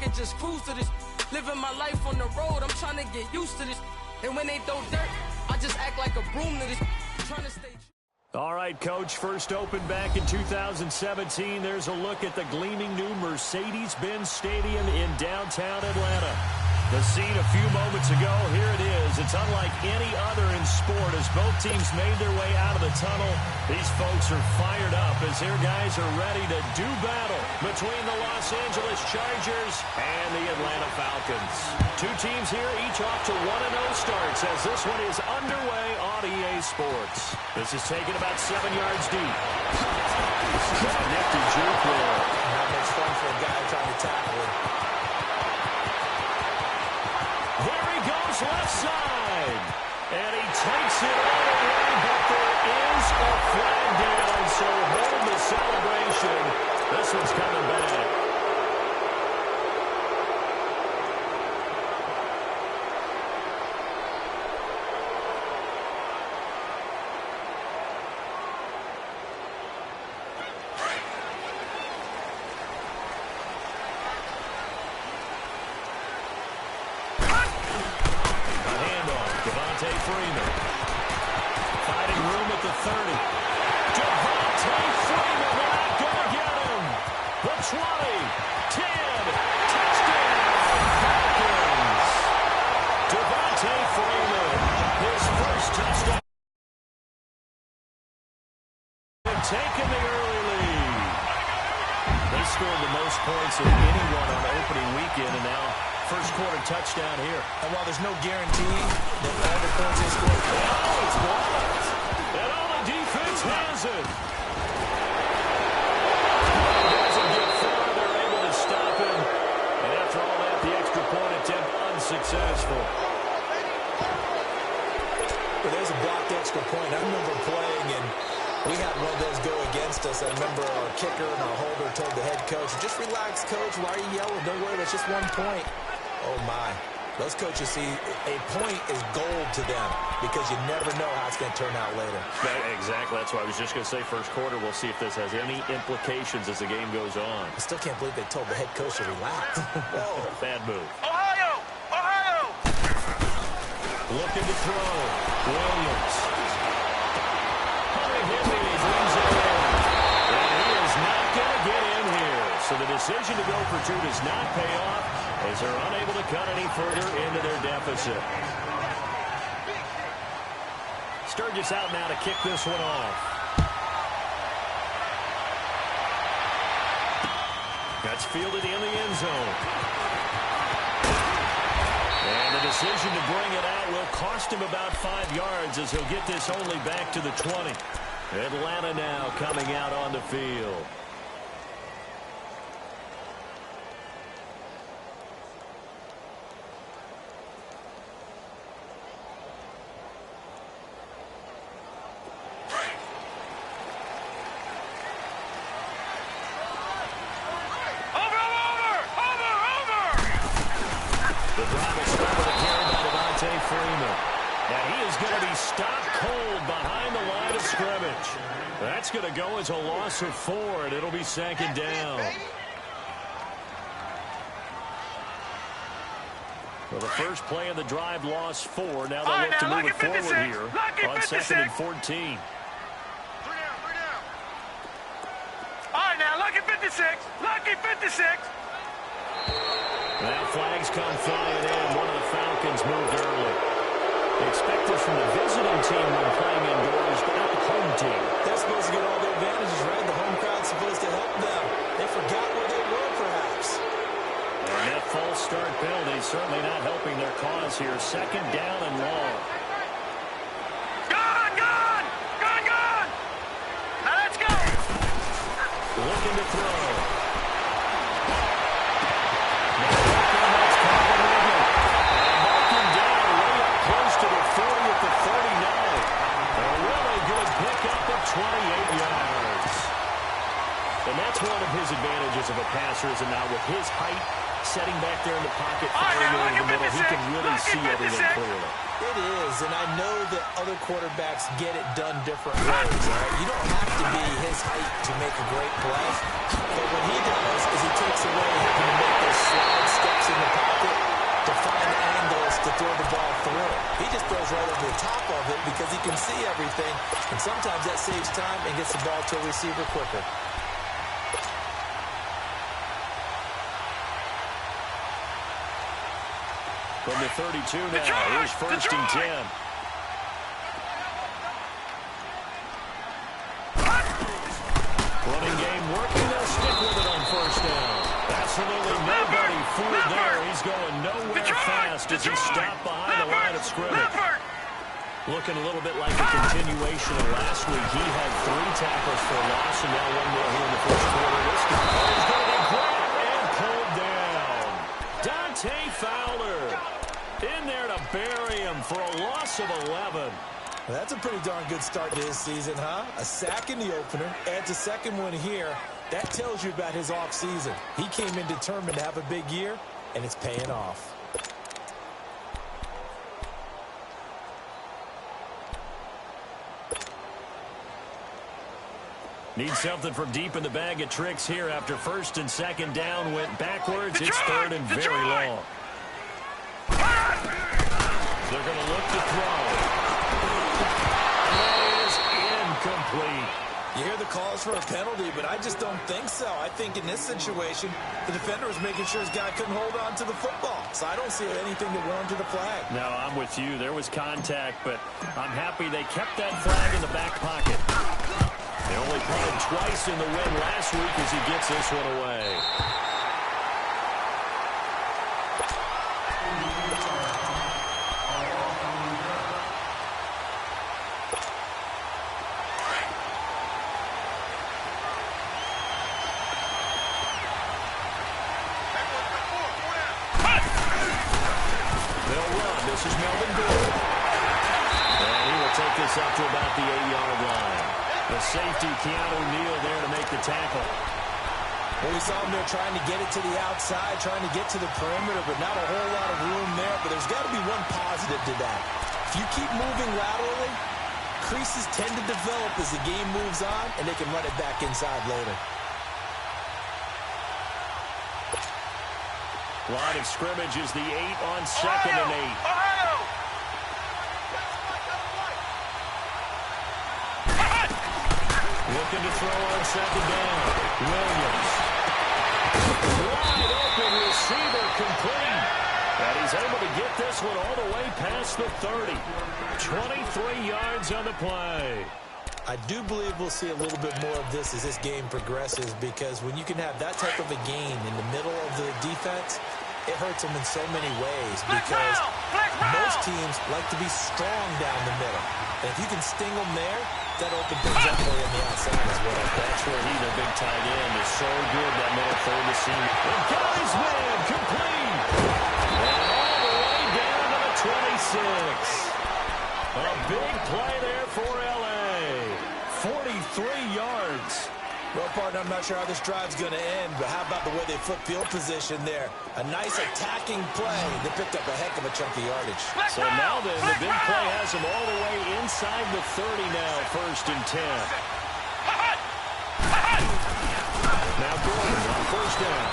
can just cruise to this. Living my life on the road, I'm trying to get used to this. And when they throw dirt, I just act like a broom to this. Trying to stay. All right, Coach, first opened back in 2017. There's a look at the gleaming new Mercedes-Benz Stadium in downtown Atlanta. The scene a few moments ago, here it is. It's unlike any other in sport as both teams made their way out of the tunnel. These folks are fired up as their guys are ready to do battle between the Los Angeles Chargers and the Atlanta Falcons. Two teams here, each off to 1-0 starts as this one is underway on EA Sports. This is taken about 7 yards deep. Nifty juke there. Not much fun for a guy trying to tackle it. There he goes left side. And he takes it all the way, but there is a flag down, so hold the celebration. This one's coming back. Taking the early lead. They scored the most points of anyone on opening weekend, and now first quarter touchdown here. And while there's no guarantee that all the points they scored, it's blocked. And all the defense has it. He doesn't get far. They're able to stop him. And after all that, the extra point attempt unsuccessful. But there's a blocked extra point. I remember playing and we had one of those go against us. I remember our kicker and our holder told the head coach, just relax, coach. Why are you yelling? Don't worry, that's just 1 point. Oh, my. Those coaches see a point is gold to them because you never know how it's going to turn out later. Exactly. That's what I was just going to say. First quarter, we'll see if this has any implications as the game goes on. I still can't believe they told the head coach to relax. Whoa, bad move. Ohio! Ohio! Looking to throw. Williams. So the decision to go for two does not pay off as they're unable to cut any further into their deficit. Sturgis out now to kick this one off. That's fielded in the end zone. And the decision to bring it out will cost him about 5 yards as he'll get this only back to the 20. Atlanta now coming out on the field. That's going to go as a loss of 4, and it'll be second down. Well, the first play of the drive lost 4. Now they'll look to move it forward here on 2nd and 14. 3 down. All right, now, lucky 56. Lucky 56. Now flags come flying in. One of the Falcons moved early. They expect this from the visiting team when playing indoors, but not the home team. They're supposed to get all the advantages, right? The home crowd's supposed to help them. They forgot where they were, perhaps. And that false start penalty certainly not helping their cause here. Second down and long. Gone! Gone! Gone! Gone! Now let's go! Looking to throw. To the 40 at the 39. A really good pickup of 28 yards. And that's one of his advantages of a passer, is now with his height, setting back there in the pocket, firing over the middle, he can really see everything clearly. It is, and I know that other quarterbacks get it done different ways. Right? You don't have to be his height to make a great play, but what he does is he takes away having to make those slides of it because he can see everything, and sometimes that saves time and gets the ball to a receiver quicker. From the 32 now, here's first and 10. Running game working, they'll stick with it on first down. Absolutely nobody fooled there. He's going nowhere fast as he stopped behind the line of scrimmage. Looking a little bit like a continuation of last week. He had 3 tackles for loss, and now 1 more here in the first quarter. This guy is going to be grabbed and pulled down. Dante Fowler in there to bury him for a loss of 11. That's a pretty darn good start to his season, huh? A sack in the opener, adds a second one here. That tells you about his offseason. He came in determined to have a big year, and it's paying off. Need something from deep in the bag of tricks here after first and second down went backwards. It's third and very long. They're going to look to throw. Incomplete. You hear the calls for a penalty, but I just don't think so. I think in this situation, the defender was making sure his guy couldn't hold on to the football. So I don't see anything that warranted a flag. No, I'm with you. There was contact, but I'm happy they kept that flag in the back pocket. They only punted twice in the win last week as he gets this one away. Up to about the 8-yard line. The safety, Keanu Neal, there to make the tackle. Well, we saw him there trying to get it to the outside, trying to get to the perimeter, but not a whole lot of room there. But there's got to be one positive to that. If you keep moving laterally, creases tend to develop as the game moves on, and they can run it back inside later. Line of scrimmage is the 8 on second and 8. Looking to throw on second down. Williams. Wide open receiver complete. And he's able to get this one all the way past the 30. 23 yards on the play. I do believe we'll see a little bit more of this as this game progresses, because when you can have that type of a gain in the middle of the defense, it hurts them in so many ways, because most teams like to be strong down the middle. And if you can sting them there, that opens things up for you on the outside as well. That's where he, the big tight end, is so good, that middle third to see. The guy's man complete. And all the way down to the 26. A big play there for L.A. 43 yards. Well, partner, I'm not sure how this drive's going to end, but how about the way they flip field position there? A nice attacking play. They picked up a heck of a chunk of yardage. So now then, the big play has them all the way inside the 30 now, first and 10. Now Gordon on first down.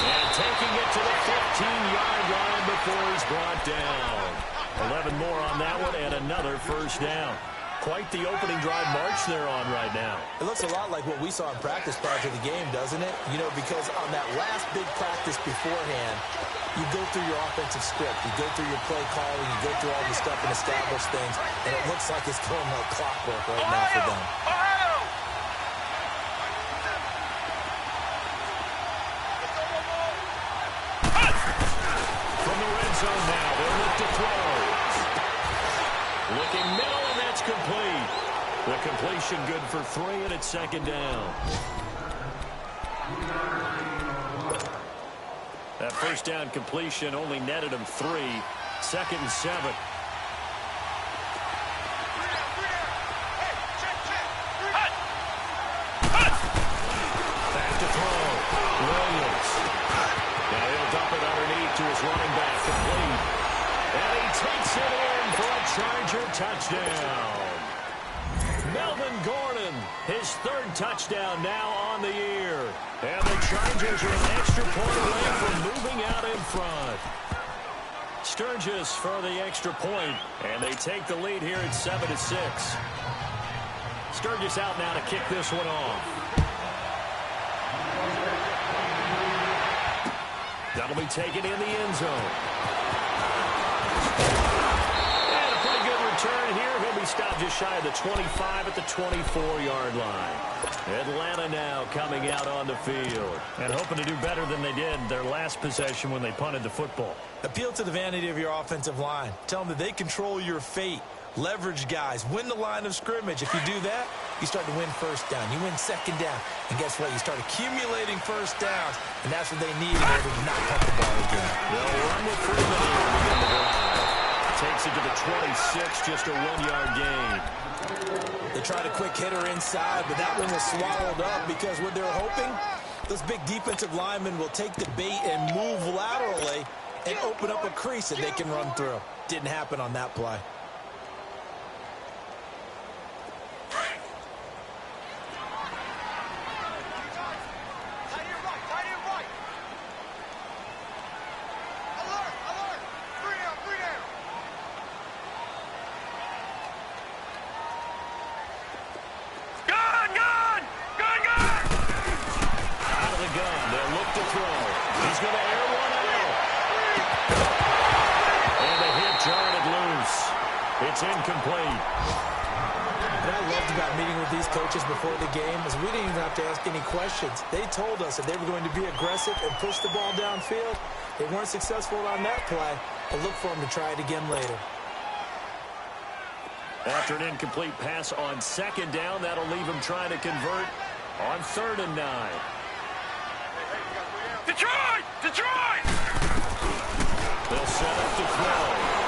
And taking it to the 15-yard line before he's brought down. 11 more on that one and another first down. Quite the opening drive march they're on right now. It looks a lot like what we saw in practice prior to the game, doesn't it? You know, because on that last big practice beforehand, you go through your offensive script, you go through your play calling, you go through all the stuff and establish things, and it looks like it's going like clockwork right now for them. From the red zone now, they'll look to throw. Looking middle, and that's complete. The completion good for 3, and it's second down. That first down completion only netted him 3. Second and 7. Back to throw. Williams. Now he'll dump it underneath to his running back, complete. And he takes it in for a Charger touchdown. Melvin Gordon, his 3rd touchdown now on the year. And the Chargers are an extra point away from moving out in front. Sturgis for the extra point, and they take the lead here at 7-6. Sturgis out now to kick this one off. That'll be taken in the end zone. And a pretty good return here. He'll be stopped just shy of the 25 at the 24-yard line. Atlanta now coming out on the field and hoping to do better than they did their last possession when they punted the football. Appeal to the vanity of your offensive line. Tell them that they control your fate. Leverage guys. Win the line of scrimmage. If you do that, you start to win first down. You win second down. And guess what? You start accumulating first downs. And that's what they need in order to not punt the ball again. They'll run with Freeman here to begin the drive. Takes it to the 26, just a 1-yard gain. They tried a quick hitter inside, but that one was swallowed up because what they're hoping, those big defensive linemen will take the bait and move laterally and open up a crease that they can run through. Didn't happen on that play. It's incomplete. What I loved about meeting with these coaches before the game is we didn't even have to ask any questions. They told us that they were going to be aggressive and push the ball downfield. They weren't successful on that play, but look for them to try it again later. After an incomplete pass on second down, that'll leave them trying to convert on 3rd and 9. Detroit! Detroit! They'll set up to throw.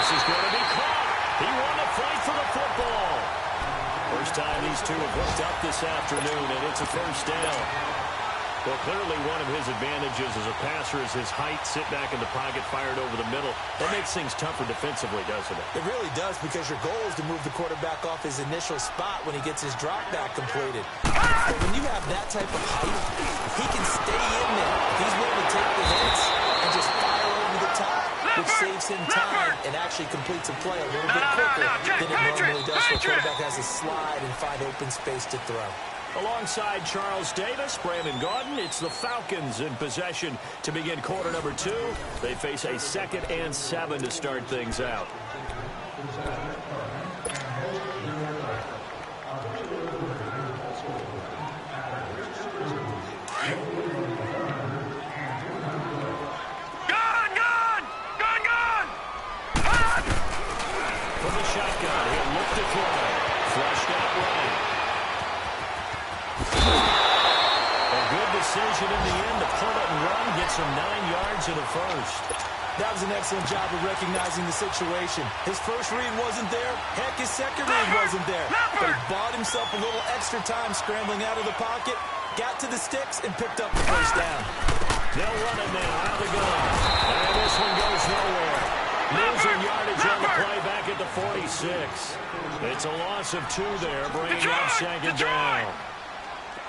This is going to be caught. He won the fight for the football. First time these two have hooked up this afternoon, and it's a first down. Well, clearly one of his advantages as a passer is his height, sit back in the pocket, fired over the middle. That makes things tougher defensively, doesn't it? It really does, because your goal is to move the quarterback off his initial spot when he gets his drop back completed. But when you have that type of height, he can stay in there. He's willing to take the hits and just fire over the top, which saves him time and actually completes a play a little bit quicker than it normally does. So the quarterback has to slide and find open space to throw. Alongside Charles Davis, Brandon Gaudin, it's the Falcons in possession to begin quarter number 2. They face a 2nd and 7 to start things out. From the shotgun, he'll look to throw. Flushed out right. A good decision in the end to pull it and run, gets him 9 yards in the first. That was an excellent job of recognizing the situation. His first read wasn't there. Heck, his second read wasn't there. But he bought himself a little extra time scrambling out of the pocket, got to the sticks, and picked up the first down. They'll run it now out of the gun. And this one goes nowhere. Losing yardage on the play back at the 46. It's a loss of 2 there, bringing up 2nd down.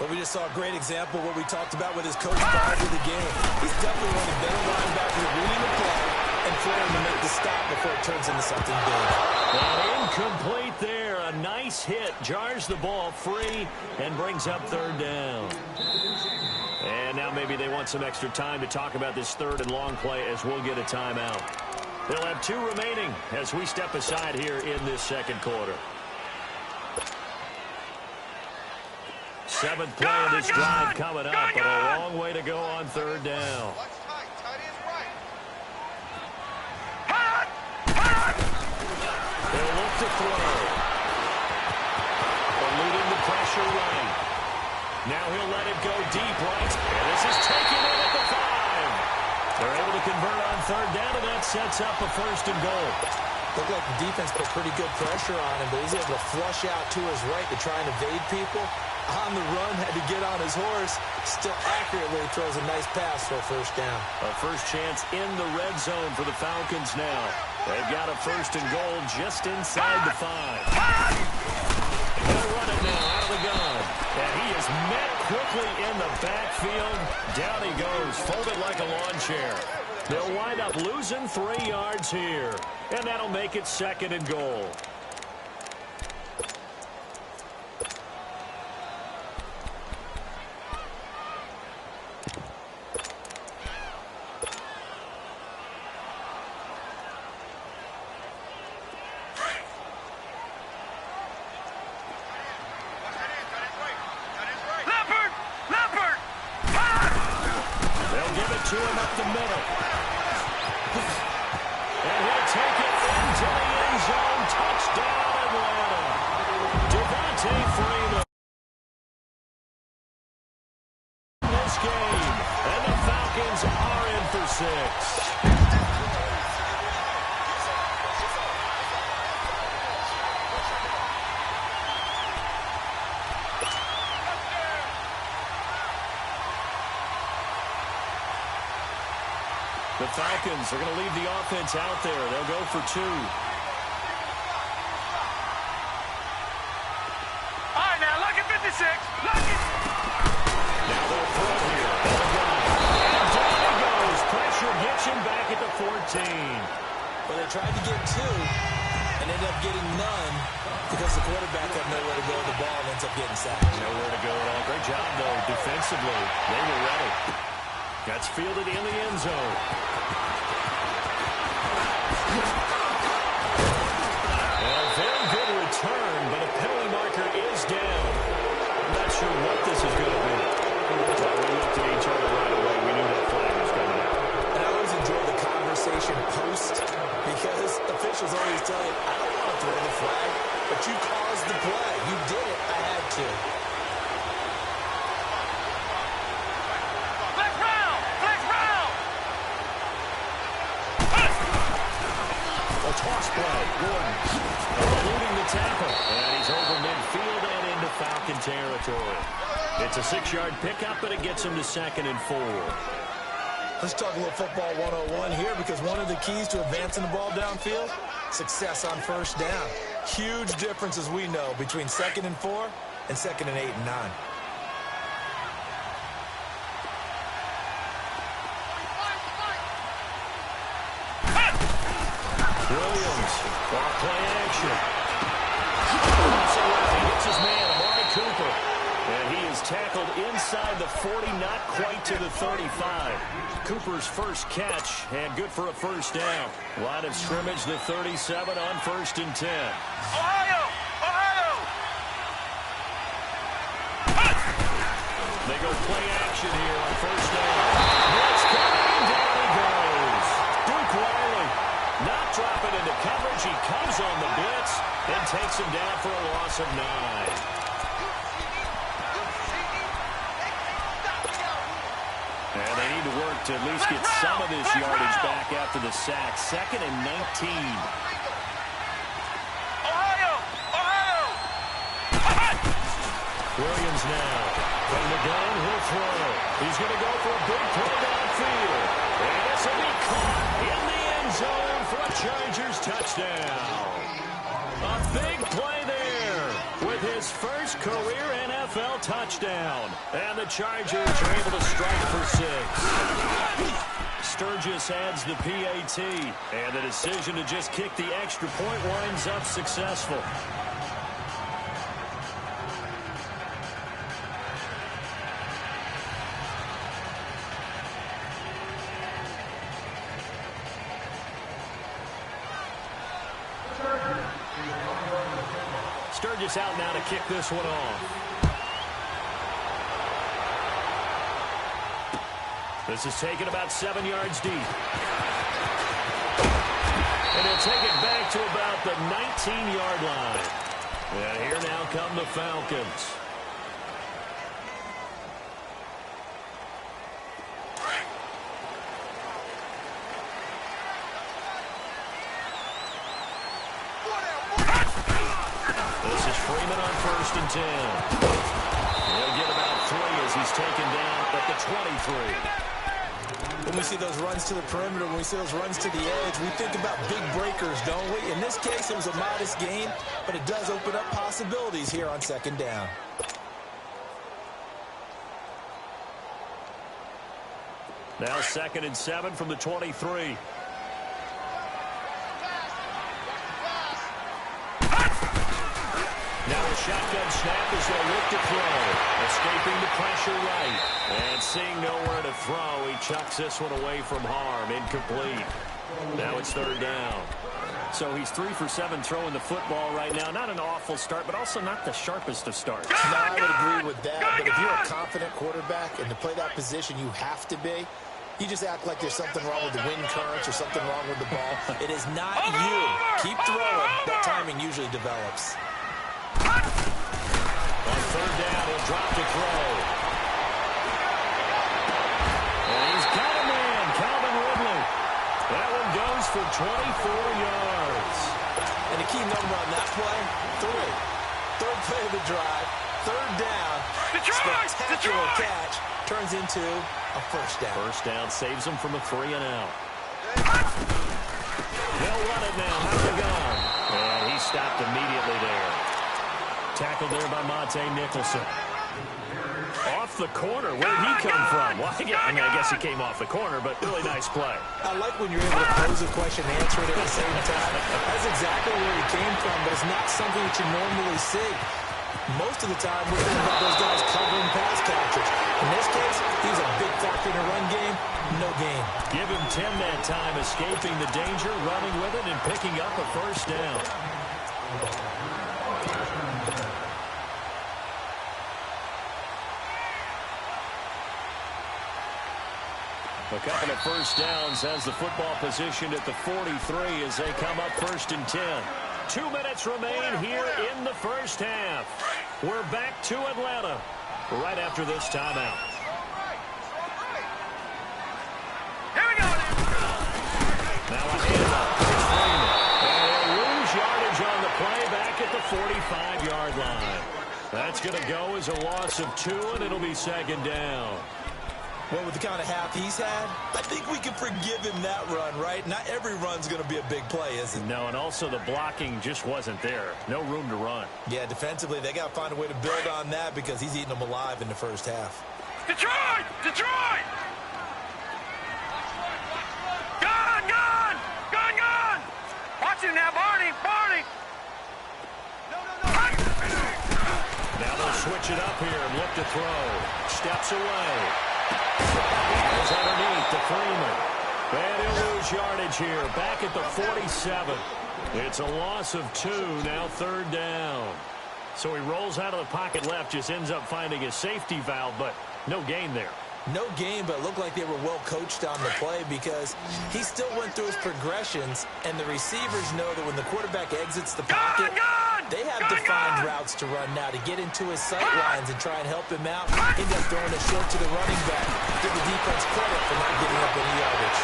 But we just saw a great example of what we talked about with his coach prior to the game. He's definitely one of the better linebackers at reading the play and flaring to make the stop before it turns into something big. Well, incomplete there. A nice hit. Jars the ball free and brings up 3rd down. And now maybe they want some extra time to talk about this 3rd and long play as we'll get a timeout. They'll have 2 remaining as we step aside here in this 2nd quarter. 7th play of this drive coming up, but a long way to go on 3rd down. They'll look to throw. Eluding the pressure right. Now he'll let it go deep right, and this is taken in at the 5. They're able to convert on 3rd down, and that sets up a 1st and goal. Looked like the defense put pretty good pressure on him, but he's able to flush out to his right to try and evade people. On the run, had to get on his horse. Still accurately throws a nice pass for a 1st down. A first chance in the red zone for the Falcons now. They've got a 1st and goal just inside the 5. They'll run it now out of the gun. And he is is met quickly in the backfield. Down he goes, folded like a lawn chair. They'll wind up losing 3 yards here, and that'll make it 2nd and goal. To him up the middle. And he'll take it into the end zone. Touchdown, Atlanta. Devontae Freeman. This game. And the Falcons are in for 6. The Falcons are going to leave the offense out there. They'll go for 2. All right, now look at 56. Look it. Now they'll throw here. And down he goes. Pressure gets him back at the 14. Well, they tried to get 2 and ended up getting none because the quarterback had nowhere to go with the ball and ends up getting sacked. Nowhere to go at all. Great job, though, defensively. They were ready. That's fielded in the end zone. And a very good return, but a penalty marker is down. I'm not sure what this is going to be. But we looked at each other right away. We knew that flag was coming out. And I always enjoy the conversation post because officials always tell you, I don't want to throw the flag, but you caused the play. You did it. I had to. Toss play. Gordon eluding the tackle. And he's over midfield and into Falcon territory. It's a 6-yard pickup, but it gets him to 2nd and 4. Let's talk a little football 101 here because one of the keys to advancing the ball downfield, success on 1st down. Huge difference, as we know, between 2nd and 4 and 2nd and 8 and 9. Williams, off play action. He hits his man, Amari Cooper. And he is tackled inside the 40, not quite to the 35. Cooper's first catch, and good for a 1st down. Line of scrimmage, the 37 on 1st and 10. Ohio! Ohio! They go play action here on 1st down. Blitz coming, down he goes. Duke Riley. Not dropping into coverage. He comes on the blitz and takes him down for a loss of 9. And they need to work to at least get some of this yardage back after the sack. 2nd and 19. Ohio! Ohio! Williams now. From the gun, he'll throw. He's going to go for a big play downfield. And this will be caught in the end zone for a Chargers touchdown. A big play there with his first career NFL touchdown. And the Chargers are able to strike for 6. Sturgis adds the PAT. And the decision to just kick the extra point winds up successful. Sturgis out now to kick this one off. This is taken about 7 yards deep. And he'll take it back to about the 19-yard line. And here now come the Falcons. This is Freeman on 1st and 10. He'll get about 3 as he's taken down at the 23. When we see those runs to the perimeter, when we see those runs to the edge, we think about big breakers, don't we? In this case, it was a modest gain, but it does open up possibilities here on 2nd down. Now 2nd and 7 from the 23. Now a shotgun snap as they look to throw. Escaping the pressure right. And seeing nowhere to throw, he chucks this one away from harm. Incomplete. Now it's 3rd down. So he's 3 for 7 throwing the football right now. Not an awful start, but also not the sharpest of starts. No, I would agree with that. But if you're a confident quarterback and to play that position you have to be, you just act like there's something wrong with the wind currents or something wrong with the ball. It is not you. Keep throwing. That timing usually develops. On 3rd down, he'll drop to throw. And he's got a man, Calvin Ridley. That one goes for 24 yards. And the key number on that play, 3. 3rd play of the drive, 3rd down. Spectacular catch turns into a 1st down. 1st down saves him from a 3-and-out. They'll run it now. How's it gone? And he stopped immediately there. Tackled there by Monte Nicholson. Off the corner. Where did he come from? Well, I guess he came off the corner, but really nice play. I like when you're able to pose a question and answer it at the same time. That's exactly where he came from, but it's not something that you normally see. Most of the time, we're thinking about those guys covering pass catchers. In this case, he's a big factor in a run game. No game. Give him 10 that time, escaping the danger, running with it, and picking up a 1st down. A couple of 1st downs has the football positioned at the 43 as they come up 1st and 10. 2 minutes remain here in the 1st half. We're back to Atlanta right after this timeout. Here we go. Now a handoff. It's Freeman. And they'll lose yardage on the play back at the 45-yard line. That's going to go as a loss of 2, and it'll be 2nd down. Well, with the kind of half he's had, I think we can forgive him that run, right? Not every run's going to be a big play, is it? No, and also the blocking just wasn't there. No room to run. Yeah, defensively, they got to find a way to build on that because he's eating them alive in the 1st half. Detroit! Detroit! Gone! Gone! Gone! Gone! Watch it now, Barney! Barney! Now they'll switch it up here and look to throw. Steps away. Goes underneath to Freeman. And he'll lose yardage here. Back at the 47. It's a loss of 2. Now 3rd down. So he rolls out of the pocket left. Just ends up finding a safety valve, but no gain there. No game, but it looked like they were well coached on the play because he still went through his progressions, and the receivers know that when the quarterback exits the pocket, they have defined routes to run now to get into his sight lines and try and help him out. End up throwing it short to the running back. Give the defense credit for not giving up any yardage.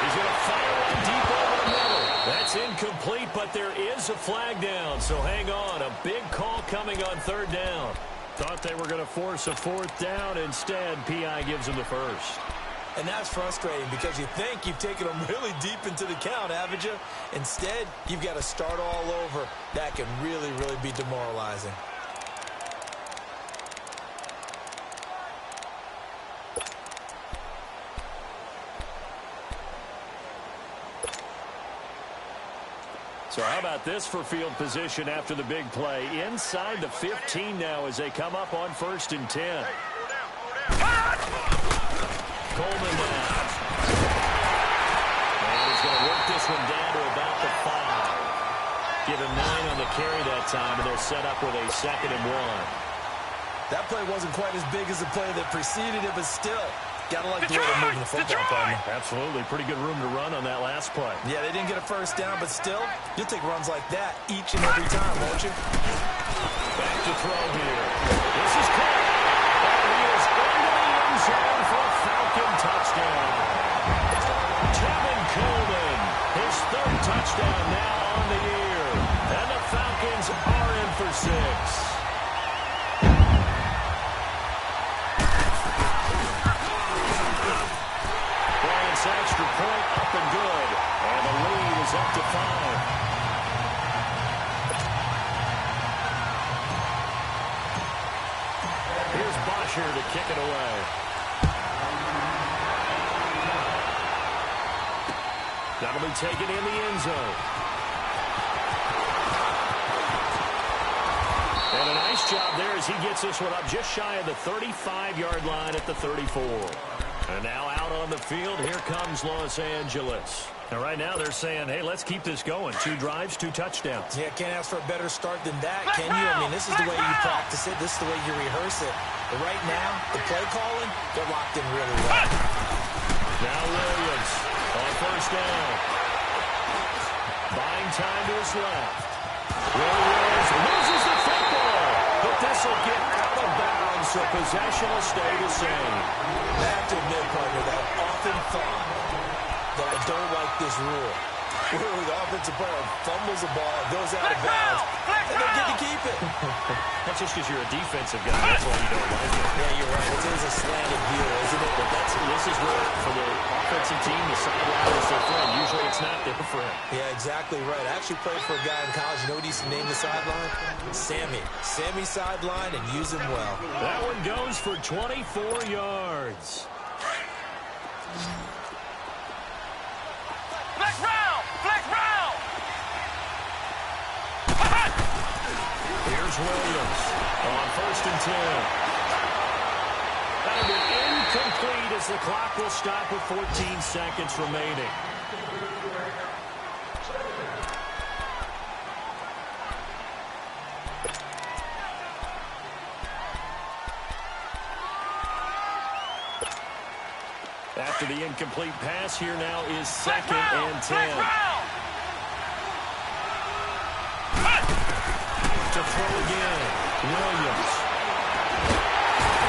He's going to fire one deep over the middle. That's incomplete, but there is a flag down, so hang on. A big call coming on 3rd down. Thought they were going to force a 4th down. Instead, P.I. gives them the 1st. And that's frustrating because you think you've taken them really deep into the count, haven't you? Instead, you've got to start all over. That can really, really be demoralizing. So how about this for field position after the big play? Inside the 15 now as they come up on 1st and 10. Coleman now. And he's going to work this one down to about the 5. Give him 9 on the carry that time, and they'll set up with a 2nd and 1. That play wasn't quite as big as the play that preceded it, but still, got to like the way they're moving the football, partner. Absolutely. Pretty good room to run on that last play. Yeah, they didn't get a 1st down, but still, you'll take runs like that each and every time, won't you? Back to throw here. This is caught. And he is into the end zone for a Falcon touchdown. Tevin Coleman, his 3rd touchdown now on the year. And the Falcons are in for 6. Extra point up and good. And the lead is up to 5. Here's Bosher to kick it away. That'll be taken in the end zone. And a nice job there as he gets this one up just shy of the 35-yard line at the 34. And now out on the field, here comes Los Angeles. And right now they're saying, hey, let's keep this going. 2 drives, 2 touchdowns. Yeah, can't ask for a better start than that, can you? I mean, this is the way you practice it. This is the way you rehearse it. But right now, the play calling, they're locked in really well. Now Williams on first down. Buying time to his left. Williams loses the football. But this will get out of bounds, so possession will stay the same. I have to admit, partner, that I've often thought that I don't like this rule. Where the offensive player fumbles the ball, goes out of bounds, and they get to keep it. That's just because you're a defensive guy. That's why you don't like it. Yeah, you're right. It is a slanted view, isn't it? But this is where, for the offensive team, the sideline is their friend. Usually it's not there for him. Yeah, exactly right. I actually played for a guy in college. You know what he used to name the sideline? Sammy. Sammy sideline, and use him well. That one goes for 24 yards. Flex round! Flex round! Here's Williams on first and 10. That'll be incomplete as the clock will stop with 14 seconds remaining. After the incomplete pass, here now is 2nd and 10. To throw again, Williams.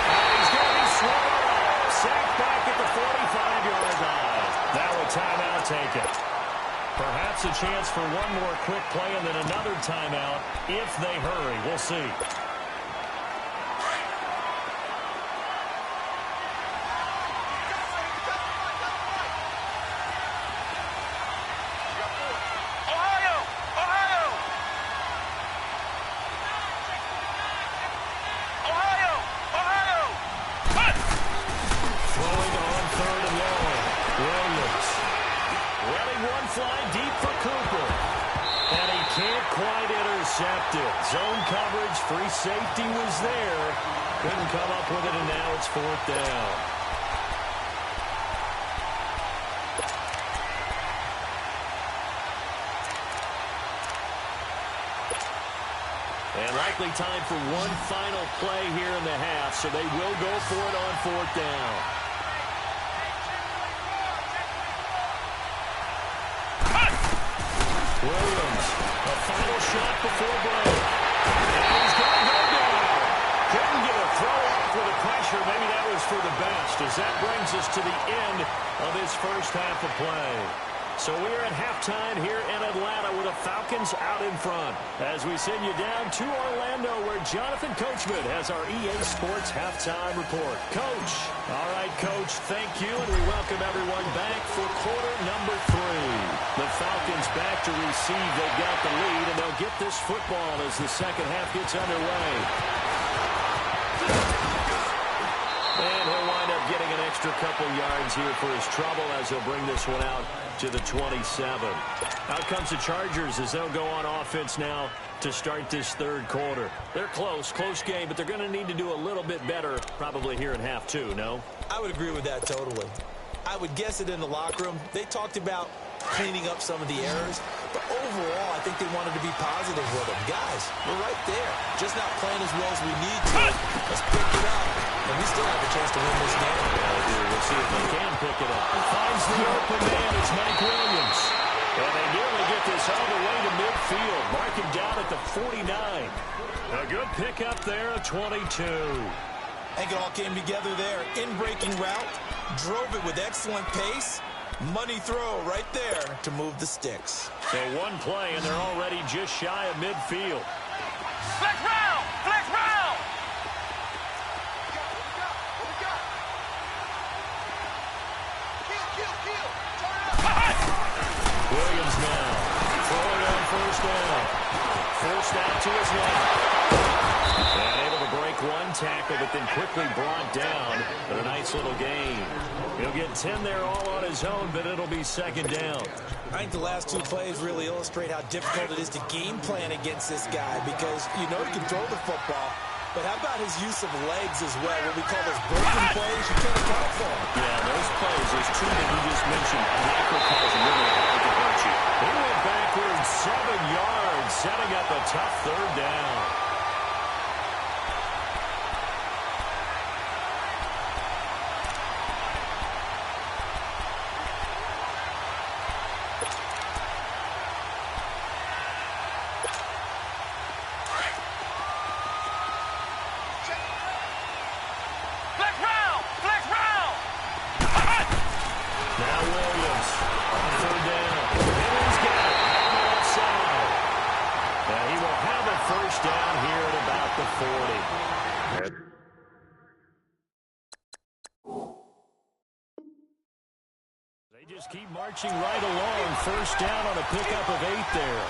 And he's going to be swallowed up. Sacked back at the 45-yard line. Now a timeout taken. Perhaps a chance for one more quick play and then another timeout if they hurry. We'll see. Zone coverage, free safety was there. Couldn't come up with it, and now it's 4th down. And likely time for one final play here in the half, so they will go for it on 4th down. Williams, a final shot before break. And he's going to go down. Couldn't get a throw off with the pressure. Maybe that was for the best, as that brings us to the end of this first half of play. So we're at halftime here in Atlanta with the Falcons out in front. As we send you down to Orlando, where Jonathan Coachman has our EA Sports halftime report. Coach. All right, Coach, thank you, and we welcome everyone back for quarter number 3. The Falcons back to receive. They've got the lead, and they'll get this football as the second half gets underway. And he'll wind up getting an extra couple yards here for his trouble as he'll bring this one out to the 27. Out comes the Chargers as they'll go on offense now to start this third quarter. They're close game, but they're going to need to do a little bit better probably here in half 2, no? I would agree with that totally. I would guess it in the locker room. They talked about cleaning up some of the errors, but overall, I think they wanted to be positive with them. Guys, we're right there. Just not playing as well as we need to. Let's pick it up, and we still have a chance to win this game. We'll see if they can pick it up. Finds the open man. It's Mike Williams. And they nearly get this all the way to midfield. Mark him down at the 49. A good pickup there, a 22. I think it all came together there. In-breaking route, drove it with excellent pace. Money throw right there to move the sticks. So one play, and they're already just shy of midfield. Flex round! Flex round! Williams now throwing on first down. Forced out to his left. And able to break one tackle, but then quickly brought down. But a nice little gain. He'll get 10 there all on his own, but it'll be second down. I think the last two plays really illustrate how difficult it is to game plan against this guy because you know he can throw the football, but how about his use of legs as well? What we call those broken plays, you can't account for them. Yeah, those plays, those two that you just mentioned, Hacker calls really hard to hurt you. He went backwards 7 yards, setting up a tough third down. They just keep marching right along. First down on a pickup of 8 there.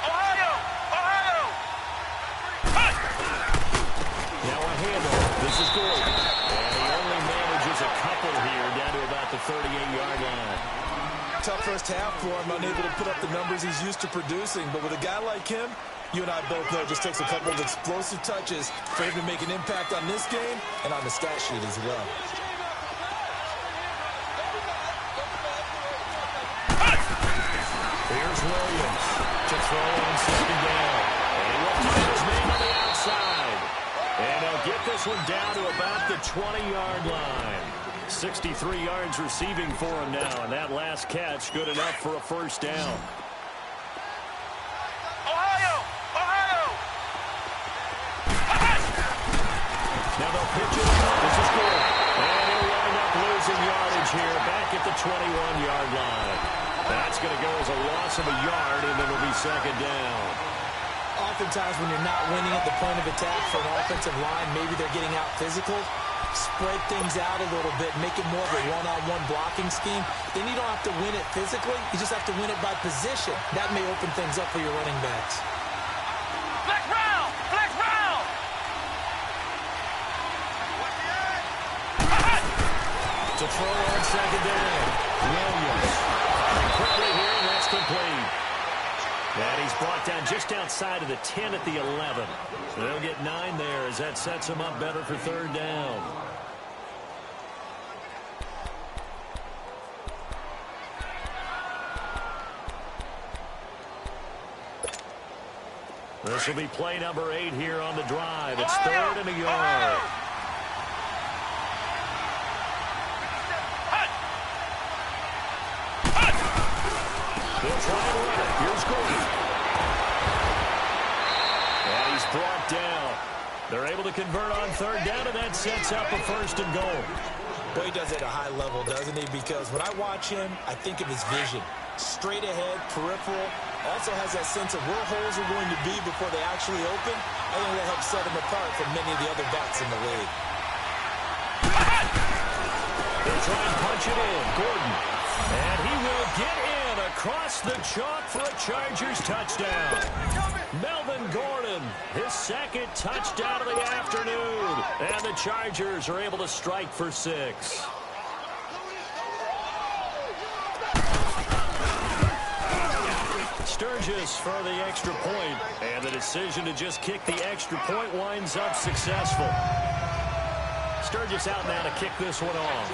Ohio! Now a handoff. This is Gordon. And he only manages a couple here down to about the 38-yard line. Tough first half for him, unable to put up the numbers he's used to producing. But with a guy like him, you and I both know it just takes a couple of explosive touches for him to make an impact on this game and on the stat sheet as well. Here's Williams to throw on second down. And he will find his man on the outside. And he'll get this one down to about the 20-yard line. 63 yards receiving for him now, and that last catch good enough for a first down. Ohio! Now they'll pitch it. This is good. And he'll wind up losing yardage here back at the 21-yard line. That's going to go as a loss of a yard, and it'll be second down. Oftentimes when you're not winning at the point of attack for an offensive line, maybe they're getting out physical, spread things out a little bit, make it more of a one-on-one blocking scheme. Then you don't have to win it physically. You just have to win it by position. That may open things up for your running backs. Flex round! To throw on second down. Williams. Quickly here, and that's complete. And he's brought down just outside of the 10 at the 11. They'll get 9 there as that sets him up better for third down. This will be play number 8 here on the drive. It's third and a yard. They'll try and run it. Here's Gordon. And he's brought down. They're able to convert on third down, and that sets up a first and goal. Boy, he does it at a high level, doesn't he? Because when I watch him, I think of his vision. Straight ahead, peripheral. Also has that sense of where holes are going to be before they actually open. I think that helps set him apart from many of the other backs in the league. They'll try and punch it in. Gordon. And he will get in across the chalk for a Chargers touchdown. Melvin Gordon, his second touchdown of the afternoon. And the Chargers are able to strike for 6. Sturgis for the extra point, and the decision to just kick the extra point winds up successful. Sturgis out now to kick this one off.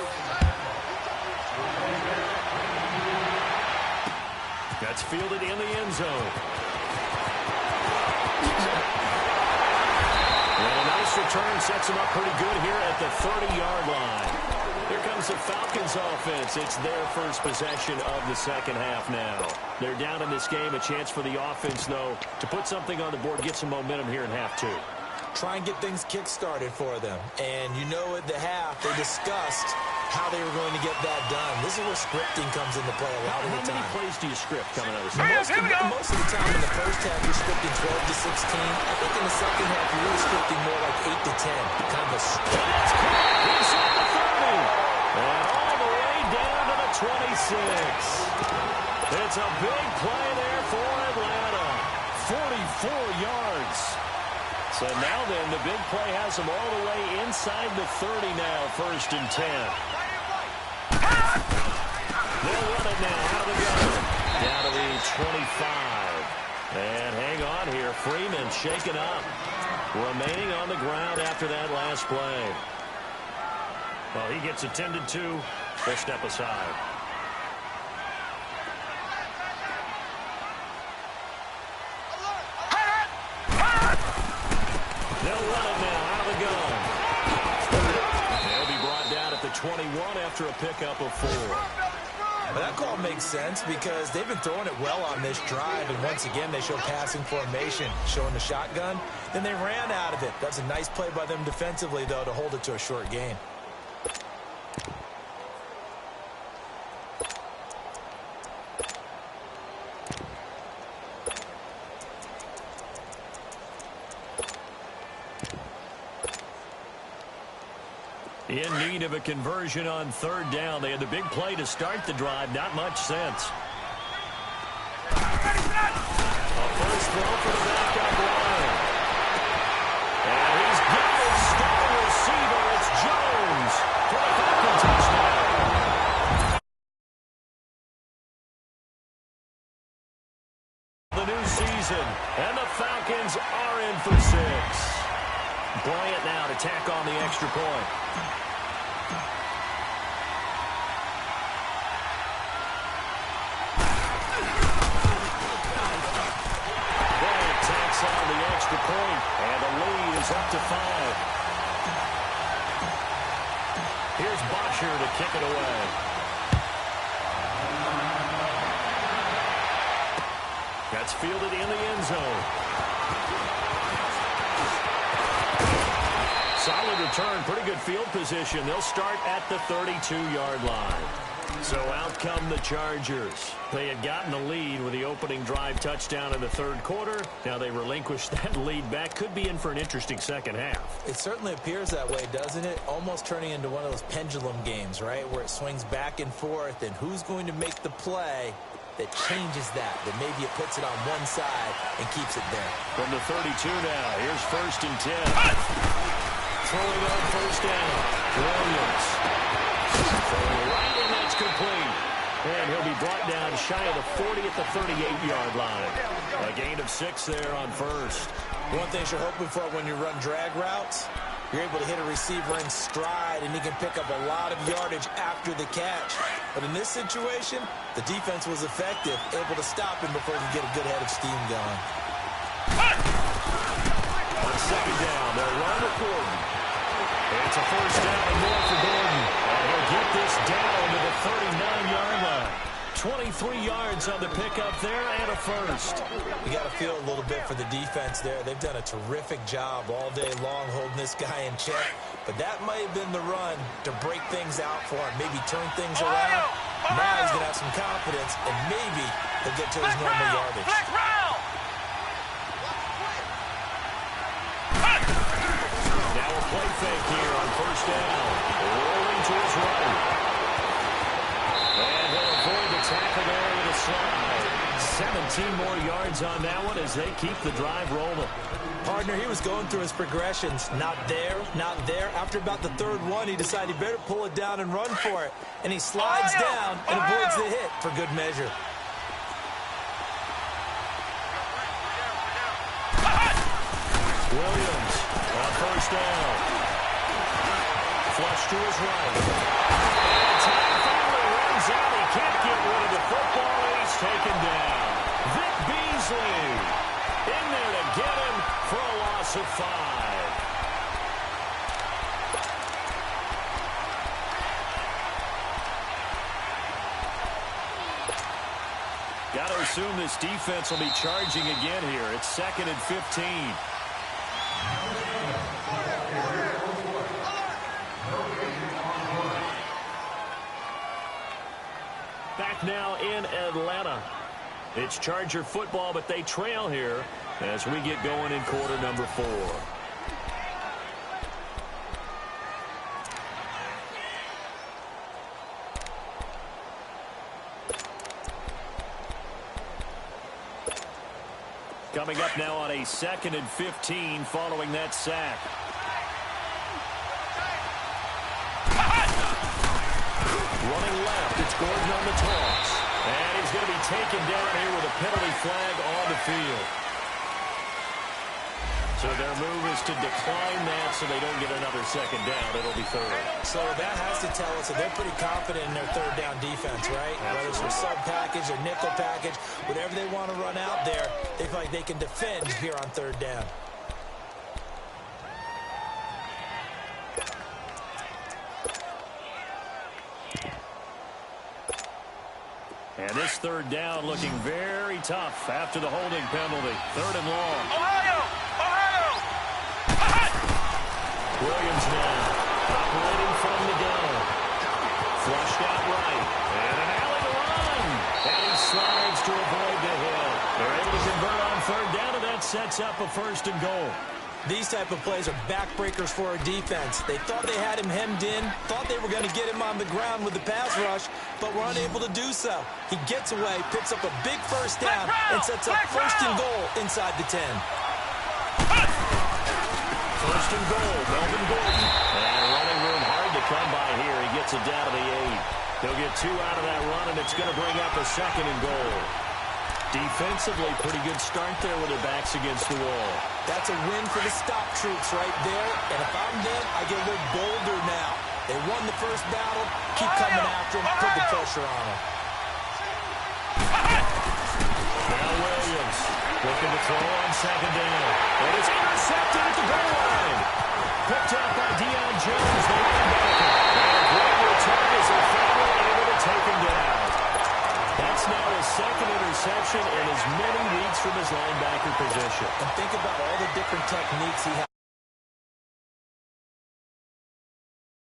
That's fielded in the end zone. And a nice return sets him up pretty good here at the 30-yard line. Here comes the Falcons offense. It's their first possession of the second half now. They're down in this game. A chance for the offense, though, to put something on the board, get some momentum here in half 2. Try and get things kick-started for them. And you know at the half, they discussed how they were going to get that done. This is where scripting comes into play a lot of the time. How many plays do you script coming out of this? Most of the time in the first half, you're scripting 12 to 16. I think in the second half, you're really scripting more like 8 to 10. Kind of a He's at the 30. And all the It's a big play there for Atlanta. 44 yards. So now then, the big play has them all the way inside the 30 now, 1st and 10. They'll run it now. Out of the gun. Down to the 25. And hang on here. Freeman shaken up. Remaining on the ground after that last play. Well, he gets attended to. They'll step aside. They'll run it now out of the gun. They'll be brought down at the 21 after a pickup of 4. Well, that call makes sense because they've been throwing it well on this drive, and once again they show passing formation, showing the shotgun. Then they ran out of it. That's a nice play by them defensively, though, to hold it to a short gain. In need of a conversion on 3rd down. They had the big play to start the drive. Not much sense. A first throw for the backup line. And he's got it. Stellar receiver. It's Jones for the Falcon touchdown. The new season. And the Falcons are in for 6. Bryant now to tack on the extra point. Bryant tacks on the extra point, and the lead is up to 5. Here's Bosher to kick it away. That's fielded in the end zone. Solid return, pretty good field position. They'll start at the 32-yard line. So out come the Chargers. They had gotten the lead with the opening drive touchdown in the 3rd quarter. Now they relinquish that lead back. Could be in for an interesting second half. It certainly appears that way, doesn't it? Almost turning into one of those pendulum games, right, where it swings back and forth, and who's going to make the play that changes that maybe it puts it on one side and keeps it there. From the 32 now, here's 1st and 10. Throwing on 1st down. Williams. Throwing right, and that's complete. And he'll be brought down shy of the 40 at the 38-yard line. A gain of 6 there on 1st. One thing you're hoping for when you run drag routes, you're able to hit a receiver in stride, and he can pick up a lot of yardage after the catch. But in this situation, the defense was effective, able to stop him before he could get a good head of steam going. On 2nd down, they'll run with Gordon. It's a 1st down and more for Gordon. And he'll get this down to the 39-yard line. 23 yards on the pickup there and a 1st. You got to feel a little bit for the defense there. They've done a terrific job all day long holding this guy in check. But that might have been the run to break things out for him, maybe turn things around. Now he's going to have some confidence, and maybe he'll get to his normal yardage. Now a play fake here on 1st down. Rolling to his right. And he'll avoid the tackle there with a slide. 17 more yards on that one as they keep the drive rolling. Partner, he was going through his progressions. Not there, not there. After about the 3rd one, he decided he better pull it down and run for it. And he slides down and avoids the hit for good measure. Williams on 1st down. Flush to his right. And Ty finally runs out. He can't get rid of the football. He's taken down. Vic Beasley in there to get him for a loss of 5. Got to assume this defense will be charging again here. It's 2nd and 15. Back now in Atlanta. It's Charger football, but they trail here as we get going in quarter number 4. Coming up now on a 2nd and 15 following that sack. Running left, it's Gordon on the toss. And he's going to be taken down here with a penalty flag on the field. So their move is to decline that so they don't get another 2nd down. It'll be 3rd. So that has to tell us that they're pretty confident in their 3rd down defense, right? Absolutely. Whether it's their sub package or nickel package, whatever they want to run out there, they feel like they can defend here on 3rd down. And this 3rd down looking very tough after the holding penalty. 3rd and long. Ohio! Williams now operating from the gun. Flushed out right. And an alley to run. And he slides to avoid the hit. They're able to convert on 3rd down, and that sets up a 1st and goal. These type of plays are backbreakers for our defense. They thought they had him hemmed in, thought they were going to get him on the ground with the pass rush, but were unable to do so. He gets away, picks up a big 1st down, and sets up 1st and goal inside the 10. 1st and goal, Melvin Gordon. And running room hard to come by here. He gets it down to the 8. They'll get 2 out of that run, and it's going to bring up a 2nd and goal. Defensively, pretty good start there with their backs against the wall. That's a win for the stop troops right there. And if I'm them, I get a little bolder now. They won the 1st battle. Keep coming after them. Put the pressure on them. Now Williams looking to throw on 2nd down. And it's intercepted at the goal line. Picked up by Deion Jones, the linebacker. And a great return as they finally able to take him down. That's now his 2nd interception in as many weeks from his linebacker position. And think about all the different techniques he has.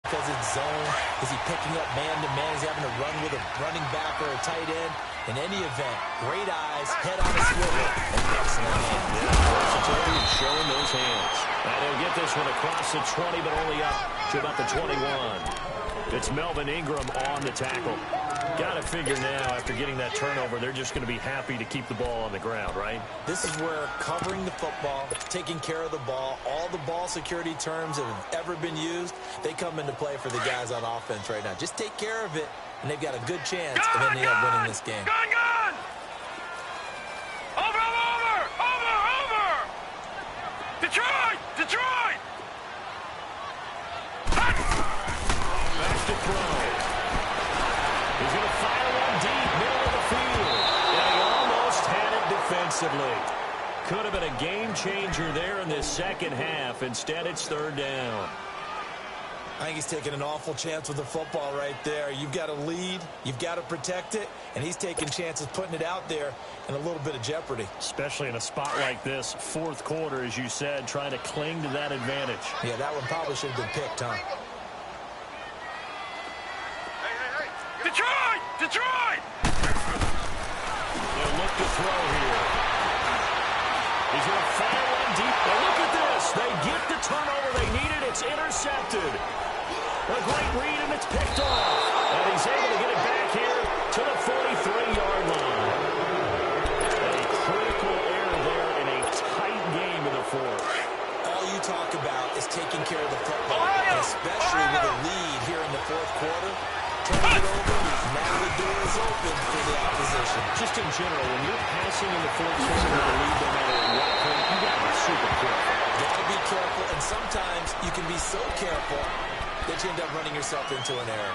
Because it's zone. Is he picking up man-to-man? Is he having to run with a running back or a tight end? In any event, great eyes, head on a swivel, and excellent hands. Yeah, versatility and showing those hands. And he'll get this one across the 20, but only up to about the 21. It's Melvin Ingram on the tackle. Got to figure now, after getting that turnover, they're just going to be happy to keep the ball on the ground, right? This is where covering the football, taking care of the ball, all the ball security terms that have ever been used, they come into play for the guys on offense right now. Just take care of it, and they've got a good chance of ending up winning this game. Gun! Over! Detroit! Back to throw. He's going to fire one deep, middle of the field. And he almost had it defensively. Could have been a game changer there in this 2nd half. Instead, it's 3rd down. I think he's taking an awful chance with the football right there. You've got to lead, you've got to protect it, and he's taking chances putting it out there in a little bit of jeopardy. Especially in a spot like this, 4th quarter, as you said, trying to cling to that advantage. Yeah, that one probably should have been picked, huh? Detroit! They'll look to throw here. He's going to fire one deep. Now look at this. They get the turnover they needed. It's intercepted. A great read, and it's picked off. And he's able to get it back here to the 43-yard line. A critical error there in a tight game in the 4th. All you talk about is taking care of the football, and especially with a lead here in the 4th quarter. Turning it over, now the door is open for the opposition. Just in general, when you're passing in the 4th quarter with a lead, no matter what point, you got to be super careful. Got to be careful, and sometimes you can be so careful that you end up running yourself into an error.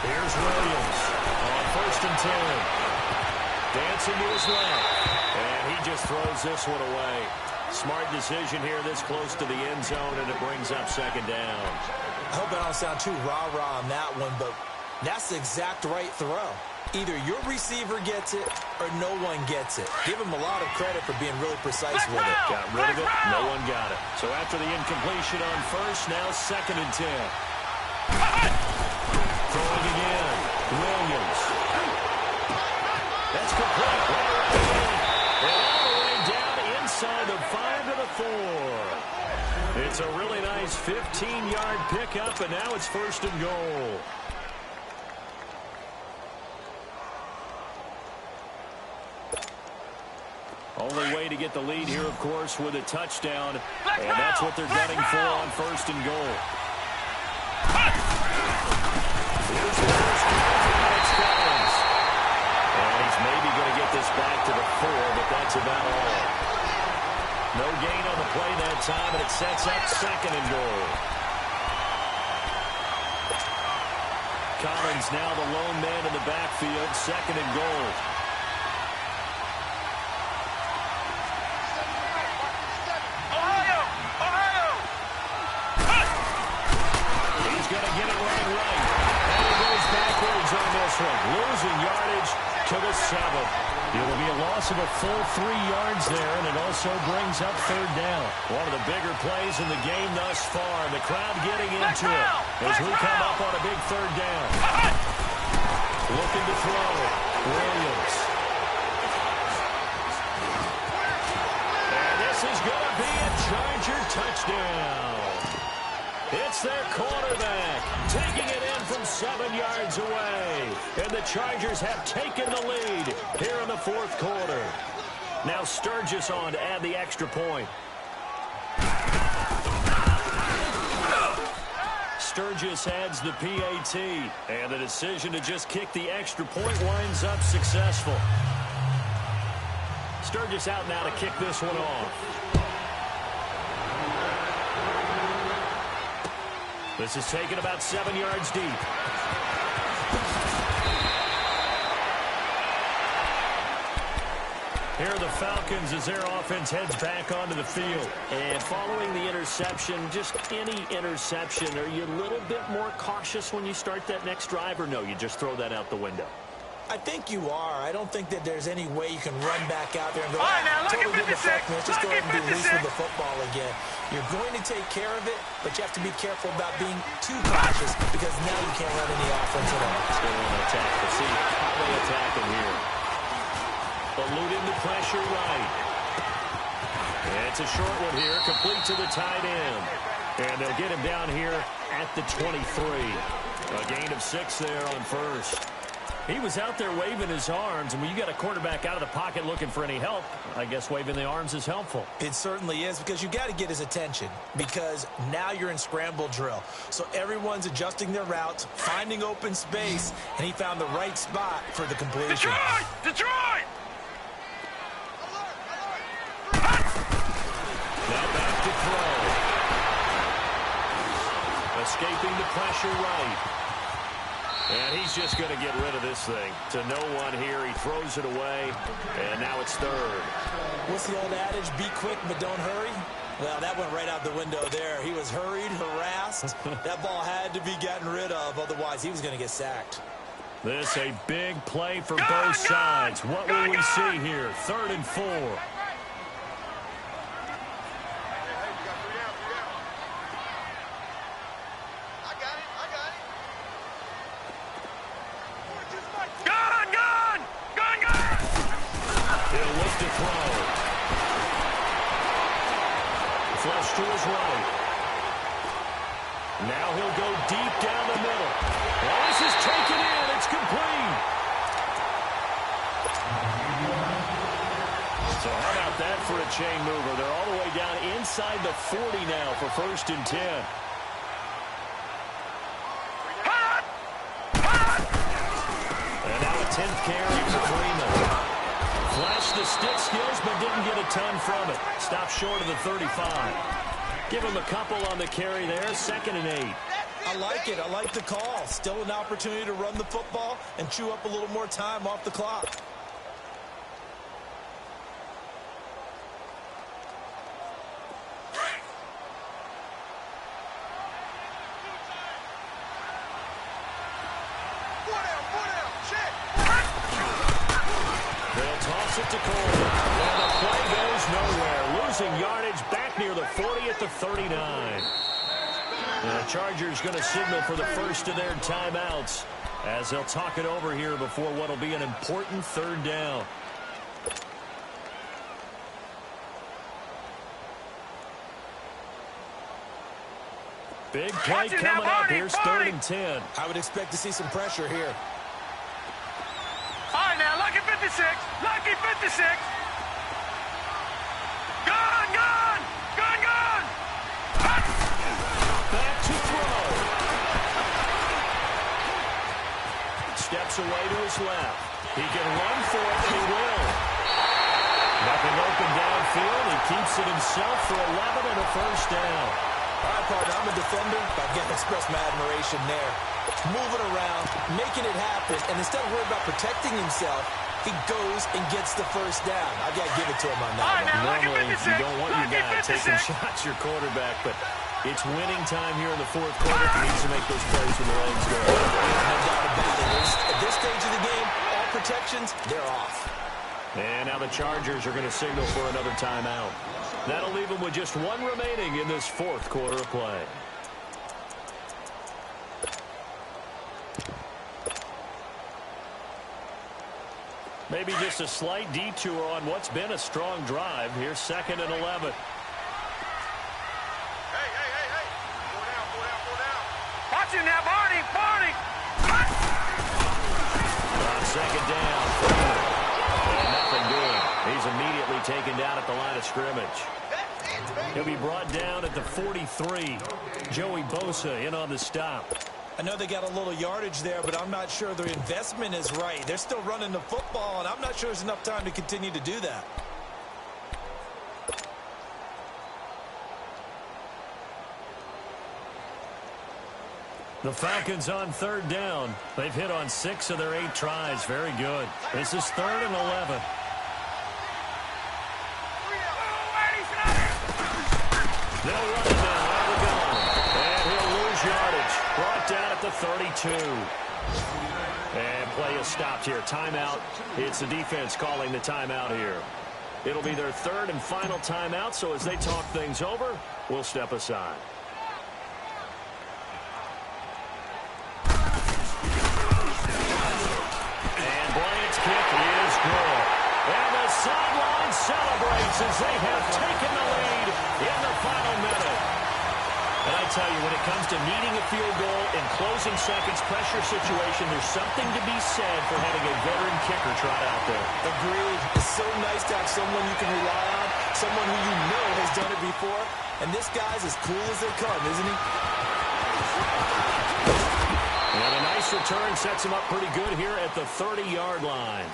Here's Williams on 1st and 10. Dancing to his left. And he just throws this one away. Smart decision here this close to the end zone, and it brings up 2nd down. I hope I don't sound too rah-rah on that one, but that's the exact right throw. Either your receiver gets it or no one gets it. Give him a lot of credit for being really precise with it. Got rid of it. No one got it. So after the incompletion on 1st, now 2nd and 10. Throwing again. Williams. That's complete. It's a really nice 15-yard pickup, and now it's 1st and goal. Only way to get the lead here, of course, with a touchdown. And that's what they're gunning for on 1st and goal. Here's the first down. It's Falcons. And he's maybe going to get this back to the 4, but that's about all. No gain on the play that time, and it sets up 2nd and goal. Collins now the lone man in the backfield, 2nd and goal. Losing yardage to the 7. It'll be a loss of a full 3 yards there, and it also brings up 3rd down. One of the bigger plays in the game thus far. The crowd getting into it as we come up on a big 3rd down. Looking to throw. Williams. And this is going to be a Charger touchdown. It's their quarterback taking it in from 7 yards away. And the Chargers have taken the lead here in the 4th quarter. Now Sturgis on to add the extra point. Sturgis adds the PAT. And the decision to just kick the extra point winds up successful. Sturgis out now to kick this one off. This is taken about 7 yards deep. Here are the Falcons as their offense heads back onto the field. And following the interception, just any interception, are you a little bit more cautious when you start that next drive, or no, you just throw that out the window? I think you are. I don't think that there's any way you can run back out there and go, totally didn't affect me. Let's just go ahead and be loose with the football again. You're going to take care of it, but you have to be careful about being too cautious because now you can't run any offense at all. Still want to attack. Let's see how they attack him here. Eluding the pressure right. And it's a short one here, complete to the tight end. And they'll get him down here at the 23. A gain of 6 there on 1st. He was out there waving his arms, and when you got a quarterback out of the pocket looking for any help, I guess waving the arms is helpful. It certainly is, because you got to get his attention, because now you're in scramble drill. So everyone's adjusting their routes, finding open space, and he found the right spot for the completion. Detroit! Detroit! Now back to throw. Escaping the pressure right. And he's just going to get rid of this thing. To no one here. He throws it away. And now it's 3rd. What's the old adage? Be quick, but don't hurry. Well, that went right out the window there. He was hurried, harassed. That ball had to be gotten rid of. Otherwise, he was going to get sacked. This a big play for both sides. What will we see here? 3rd and 4. Flush to his right. Now he'll go deep down the middle. Well, this is taken in. It's complete. So how about that for a chain mover? They're all the way down inside the 40 now for 1st and 10. And now a 10th carry for Freeman. Flashed the stick skills, but didn't get a ton from it. Stopped short of the 35. Give him a couple on the carry there. 2nd and 8. I like it. I like the call. Still an opportunity to run the football and chew up a little more time off the clock. It to Cole. And the play goes nowhere. Losing yardage back near the 40 at the 39. And the Chargers going to signal for the first of their timeouts as they'll talk it over here before what will be an important 3rd down. Big play coming up. Here's 3rd and 10. I would expect to see some pressure here. All right, now, lucky 56. Lucky 56. Gun, gun. Gun, gun. Back to throw. Steps away to his left. He can run for it, and he will. Nothing open downfield. He keeps it himself for 11 and a first down. All right, partner, I'm a defender, but I can't express my admiration there. Moving around, making it happen, and instead of worrying about protecting himself, he goes and gets the first down. I've got to give it to him on that one. Normally, you don't want your guy taking shots, your quarterback, but it's winning time here in the 4th quarter. He needs to make those plays when the legs go. No doubt about it. At this stage of the game, all protections, they're off. And now the Chargers are going to signal for another timeout. That'll leave them with just 1 remaining in this 4th quarter of play. Maybe just a slight detour on what's been a strong drive. Here's 2nd and 11. Hey. Go down. Watch him now, Barney. On 2nd down. And nothing doing. He's immediately taken down at the line of scrimmage. He'll be brought down at the 43. Joey Bosa in on the stop. I know they got a little yardage there, but I'm not sure their investment is right. They're still running the football, and I'm not sure there's enough time to continue to do that. The Falcons on 3rd down. They've hit on 6 of their 8 tries. Very good. This is 3rd and 11. They'll run it now. Out of the gun. And he'll lose yardage. Brought down at the 32. And play is stopped here. Timeout. It's the defense calling the timeout here. It'll be their 3rd and final timeout, so as they talk things over, we'll step aside. Sideline celebrates as they have taken the lead in the final minute. And I tell you, when it comes to needing a field goal in closing seconds pressure situation, there's something to be said for having a veteran kicker trot out there. Agreed. It's so nice to have someone you can rely on, someone who you know has done it before. And this guy's as cool as they come, isn't he? And a nice return sets him up pretty good here at the 30-yard line.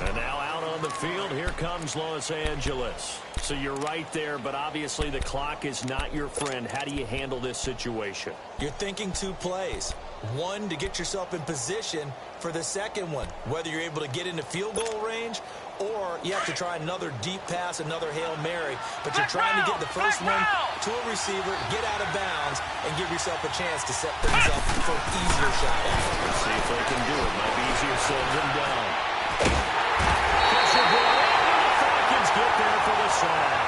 And now out on the field, here comes Los Angeles. So you're right there, but obviously the clock is not your friend. How do you handle this situation? You're thinking 2 plays. One, to get yourself in position for the second one, whether you're able to get into field goal range or you have to try another deep pass, another Hail Mary. But you're trying to get the first one to a receiver, get out of bounds, and give yourself a chance to set things up for an easier shot. Let's see if they can do it. Might be easier said than done. Falcons get there for the sack.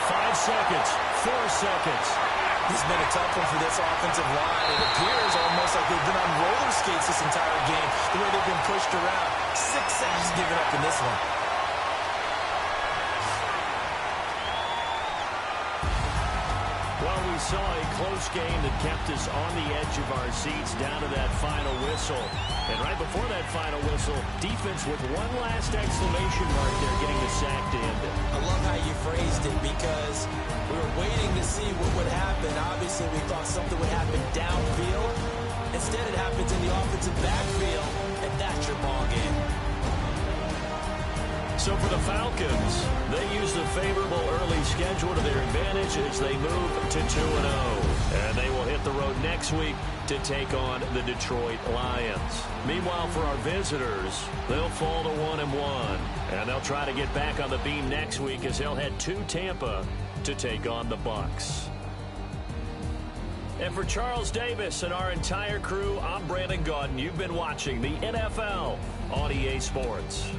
5 seconds, 4 seconds. This has been a tough one for this offensive line. It appears almost like they've been on roller skates this entire game, the way they've been pushed around. 6 sacks given up in this one. Well, we saw a close game that kept us on the edge of our seats down to that final whistle. And right before that final whistle, defense with one last exclamation mark there, getting the sack to end it. I love how you phrased it because we were waiting to see what would happen. Obviously, we thought something would happen downfield. Instead, it happens in the offensive backfield, and that's your ball game. So for the Falcons, they use the favorable early schedule to their advantage as they move to 2-0. And they will hit the road next week to take on the Detroit Lions. Meanwhile, for our visitors, they'll fall to 1-1. And they'll try to get back on the beam next week as they'll head to Tampa to take on the Bucs. And for Charles Davis and our entire crew, I'm Brandon Gaudin. You've been watching the NFL on EA Sports.